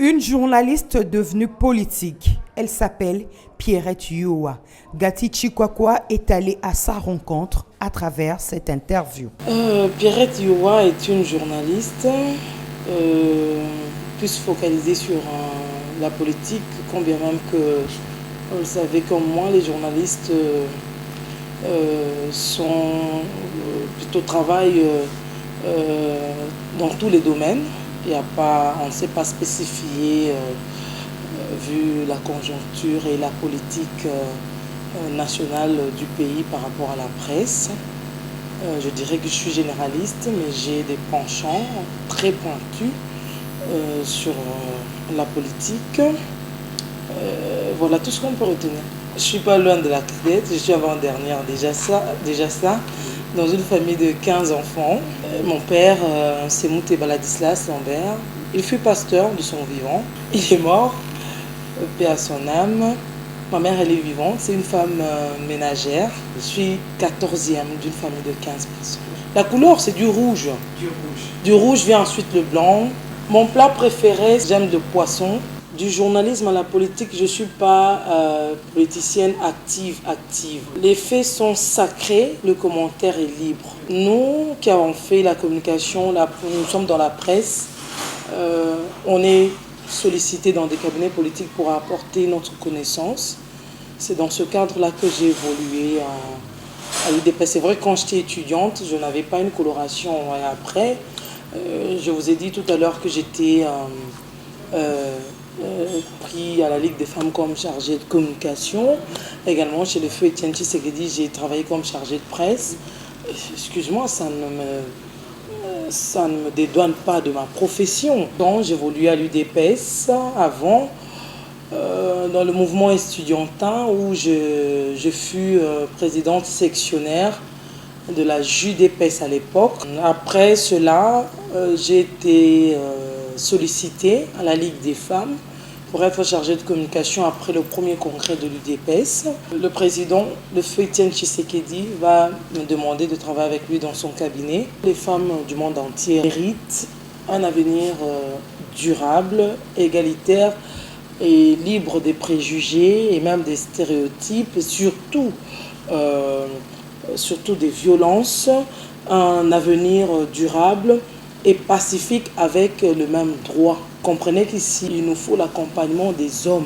Une journaliste devenue politique. Elle s'appelle Pierrette Yoa. Gati Chikwakwa est allée à sa rencontre à travers cette interview. Pierrette Yoa est une journaliste plus focalisée sur la politique, quand bien même que, vous savez comme moi, les journalistes travaillent dans tous les domaines. On ne s'est pas spécifié vu la conjoncture et la politique nationale du pays par rapport à la presse. Je dirais que je suis généraliste, mais j'ai des penchants très pointus sur la politique. Voilà tout ce qu'on peut retenir. Je ne suis pas loin de la tête, je suis avant-dernière déjà ça, dans une famille de 15 enfants. Mon père, c'est Mouté Baladislas Lambert. Il fut pasteur de son vivant. Il est mort, paix à son âme. Ma mère, elle est vivante, c'est une femme ménagère. Je suis 14e d'une famille de 15 personnes. La couleur, c'est du rouge. Du rouge vient ensuite le blanc. Mon plat préféré, j'aime le poisson. Du journalisme à la politique, je ne suis pas politicienne active. Les faits sont sacrés, le commentaire est libre. Nous qui avons fait la communication, nous sommes dans la presse, on est sollicité dans des cabinets politiques pour apporter notre connaissance. C'est dans ce cadre-là que j'ai évolué à l'UDPS. C'est vrai que quand j'étais étudiante, je n'avais pas une coloration. Et après, je vous ai dit tout à l'heure que j'étais pris à la Ligue des femmes comme chargée de communication. Également chez le feu Étienne Tshisekedi, j'ai travaillé comme chargée de presse. Excuse-moi, ça ne me dédouane pas de ma profession. Donc j'évoluais à l'UDPS avant, dans le mouvement estudiantin où je fus présidente sectionnaire de la JUDPS à l'époque. Après cela, j'ai été sollicitée à la Ligue des femmes pour être chargée de communication après le premier congrès de l'UDPS. Le président, le feu Étienne Tshisekedi, va me demander de travailler avec lui dans son cabinet. Les femmes du monde entier méritent un avenir durable, égalitaire et libre des préjugés et même des stéréotypes, et surtout des violences, un avenir durable et pacifique avec le même droit. Comprenez qu'ici, il nous faut l'accompagnement des hommes.